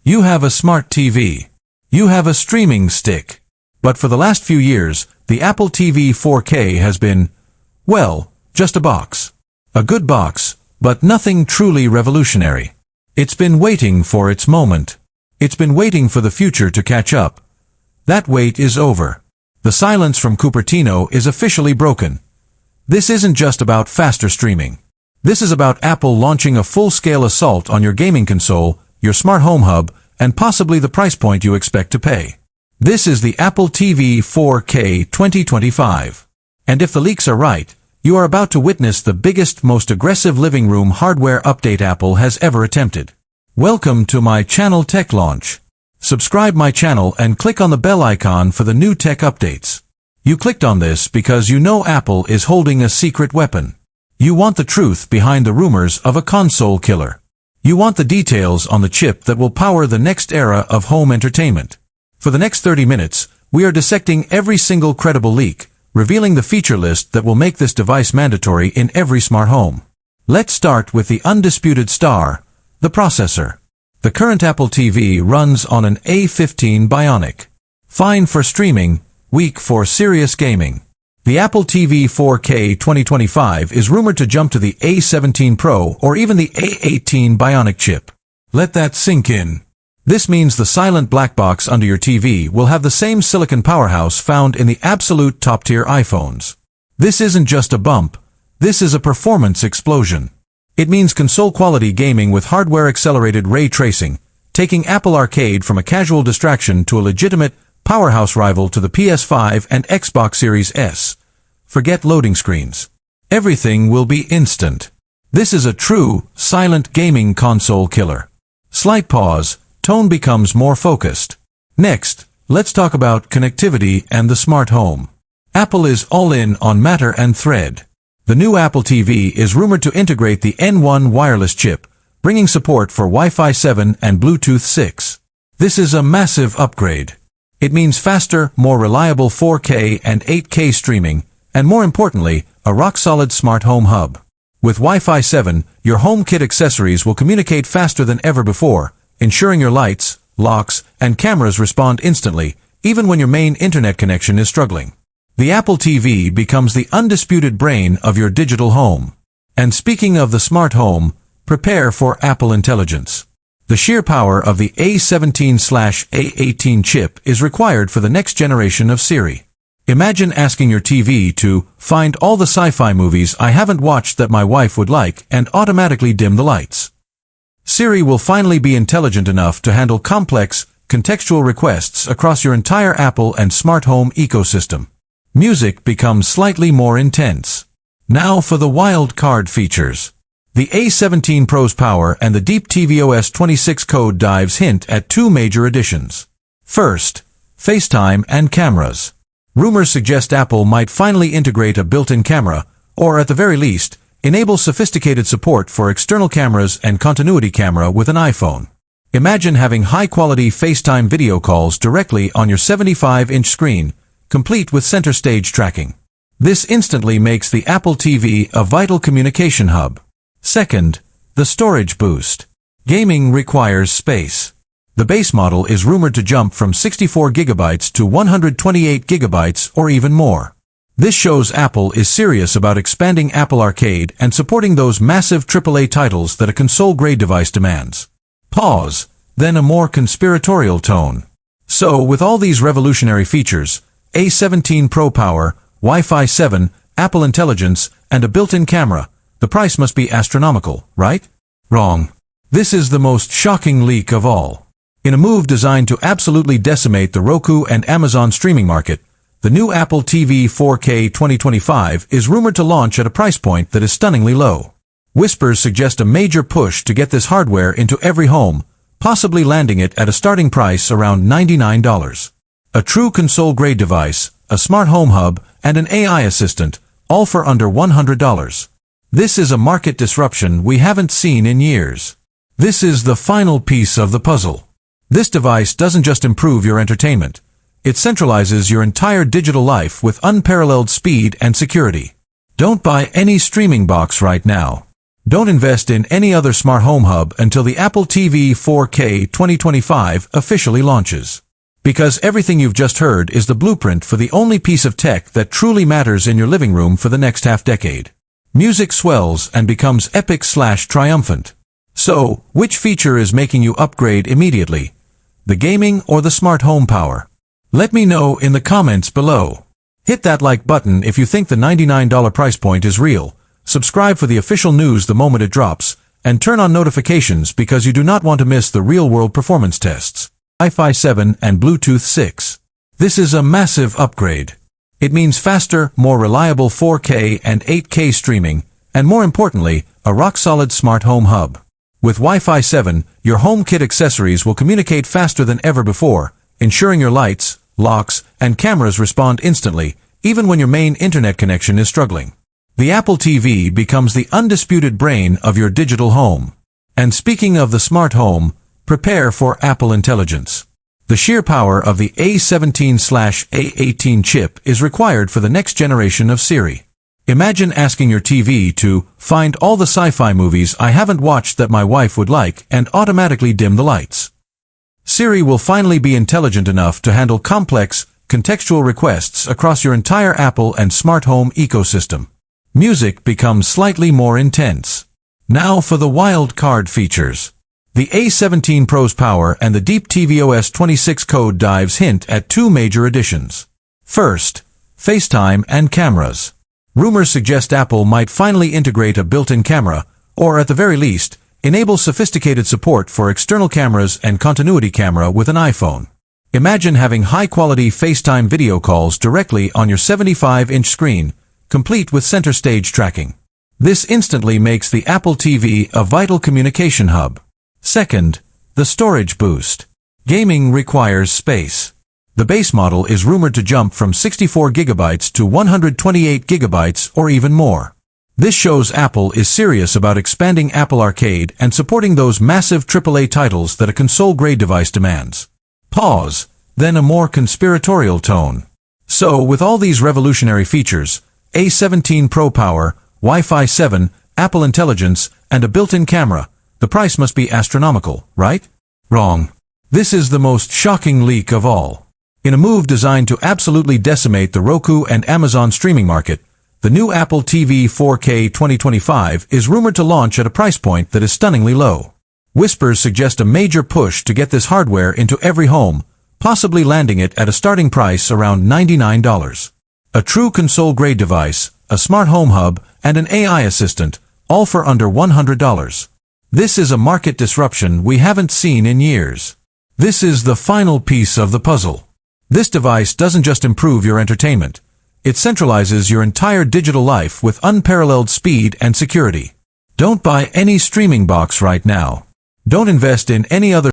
You have a smart TV. You have a streaming stick. But for the last few years, the Apple TV 4K has been, well, just a box. A good box, but nothing truly revolutionary. It's been waiting for its moment. It's been waiting for the future to catch up. That wait is over. The silence from Cupertino is officially broken. This isn't just about faster streaming. This is about Apple launching a full-scale assault on your gaming console, your smart home hub, and possibly the price point you expect to pay. This is the Apple TV 4K 2025. And if the leaks are right, you are about to witness the biggest, most aggressive living room hardware update Apple has ever attempted. Welcome to my channel Tech Launch. Subscribe my channel and click on the bell icon for the new tech updates. You clicked on this because you know Apple is holding a secret weapon. You want the truth behind the rumors of a console killer. You want the details on the chip that will power the next era of home entertainment. For the next 30 minutes, we are dissecting every single credible leak, revealing the feature list that will make this device mandatory in every smart home. Let's start with the undisputed star, the processor. The current Apple TV runs on an A15 Bionic. Fine for streaming, weak for serious gaming. The Apple TV 4K 2025 is rumored to jump to the A17 Pro or even the A18 Bionic chip. Let that sink in. This means the silent black box under your TV will have the same silicon powerhouse found in the absolute top-tier iPhones. This isn't just a bump. This is a performance explosion. It means console-quality gaming with hardware-accelerated ray tracing, taking Apple Arcade from a casual distraction to a legitimate, powerhouse rival to the PS5 and Xbox Series S. Forget loading screens. Everything will be instant. This is a true, silent gaming console killer. Slight pause, tone becomes more focused. Next, let's talk about connectivity and the smart home. Apple is all in on Matter and Thread. The new Apple TV is rumored to integrate the N1 wireless chip, bringing support for Wi-Fi 7 and Bluetooth 6. This is a massive upgrade. It means faster, more reliable 4K and 8K streaming, and more importantly, a rock-solid smart home hub. With Wi-Fi 7, your HomeKit accessories will communicate faster than ever before, ensuring your lights, locks, and cameras respond instantly, even when your main internet connection is struggling. The Apple TV becomes the undisputed brain of your digital home. And speaking of the smart home, prepare for Apple Intelligence. The sheer power of the A17/A18 chip is required for the next generation of Siri. Imagine asking your TV to find all the sci-fi movies I haven't watched that my wife would like and automatically dim the lights. Siri will finally be intelligent enough to handle complex, contextual requests across your entire Apple and smart home ecosystem. Music becomes slightly more intense. Now for the wild card features. The A17 Pro's power and the deep tvOS 26 code dives hint at two major additions. First, FaceTime and cameras. Rumors suggest Apple might finally integrate a built-in camera, or at the very least, enable sophisticated support for external cameras and continuity camera with an iPhone. Imagine having high-quality FaceTime video calls directly on your 75-inch screen, complete with center stage tracking. This instantly makes the Apple TV a vital communication hub. Second, the storage boost. Gaming requires space. The base model is rumored to jump from 64 GB to 128 GB or even more. This shows Apple is serious about expanding Apple Arcade and supporting those massive AAA titles that a console-grade device demands. Pause, then a more conspiratorial tone. So, with all these revolutionary features, A17 Pro power, Wi-Fi 7, Apple Intelligence, and a built-in camera, the price must be astronomical, right? Wrong. This is the most shocking leak of all. In a move designed to absolutely decimate the Roku and Amazon streaming market, the new Apple TV 4K 2025 is rumored to launch at a price point that is stunningly low. Whispers suggest a major push to get this hardware into every home, possibly landing it at a starting price around $99. A true console-grade device, a smart home hub, and an AI assistant, all for under $100. This is a market disruption we haven't seen in years. This is the final piece of the puzzle. This device doesn't just improve your entertainment. It centralizes your entire digital life with unparalleled speed and security. Don't buy any streaming box right now. Don't invest in any other smart home hub until the Apple TV 4K 2025 officially launches. Because everything you've just heard is the blueprint for the only piece of tech that truly matters in your living room for the next half-decade. Music swells and becomes epic/triumphant. So, which feature is making you upgrade immediately? The gaming or the smart home power? Let me know in the comments below. Hit that like button if you think the $99 price point is real. Subscribe for the official news the moment it drops, and turn on notifications because you do not want to miss the real-world performance tests. Wi-Fi 7 and Bluetooth 6. This is a massive upgrade. It means faster, more reliable 4K and 8K streaming, and more importantly, a rock-solid smart home hub. With Wi-Fi 7, your HomeKit accessories will communicate faster than ever before, ensuring your lights, locks, and cameras respond instantly, even when your main internet connection is struggling. The Apple TV becomes the undisputed brain of your digital home. And speaking of the smart home, prepare for Apple Intelligence. The sheer power of the A17/A18 chip is required for the next generation of Siri. Imagine asking your TV to find all the sci-fi movies I haven't watched that my wife would like and automatically dim the lights. Siri will finally be intelligent enough to handle complex, contextual requests across your entire Apple and smart home ecosystem. Music becomes slightly more intense. Now for the wild card features. The A17 Pro's power and the deep tvOS 26 code dives hint at two major additions. First, FaceTime and cameras. Rumors suggest Apple might finally integrate a built-in camera, or at the very least, enable sophisticated support for external cameras and continuity camera with an iPhone. Imagine having high-quality FaceTime video calls directly on your 75-inch screen, complete with center stage tracking. This instantly makes the Apple TV a vital communication hub. Second, the storage boost. Gaming requires space. The base model is rumored to jump from 64 GB to 128 GB or even more. This shows Apple is serious about expanding Apple Arcade and supporting those massive AAA titles that a console-grade device demands. Pause, then a more conspiratorial tone. So, with all these revolutionary features, A17 Pro power, Wi-Fi 7, Apple Intelligence, and a built-in camera, the price must be astronomical, right? Wrong. This is the most shocking leak of all. In a move designed to absolutely decimate the Roku and Amazon streaming market, the new Apple TV 4K 2025 is rumored to launch at a price point that is stunningly low. Whispers suggest a major push to get this hardware into every home, possibly landing it at a starting price around $99. A true console-grade device, a smart home hub, and an AI assistant, all for under $100. This is a market disruption we haven't seen in years. This is the final piece of the puzzle. This device doesn't just improve your entertainment. It centralizes your entire digital life with unparalleled speed and security. Don't buy any streaming box right now. Don't invest in any other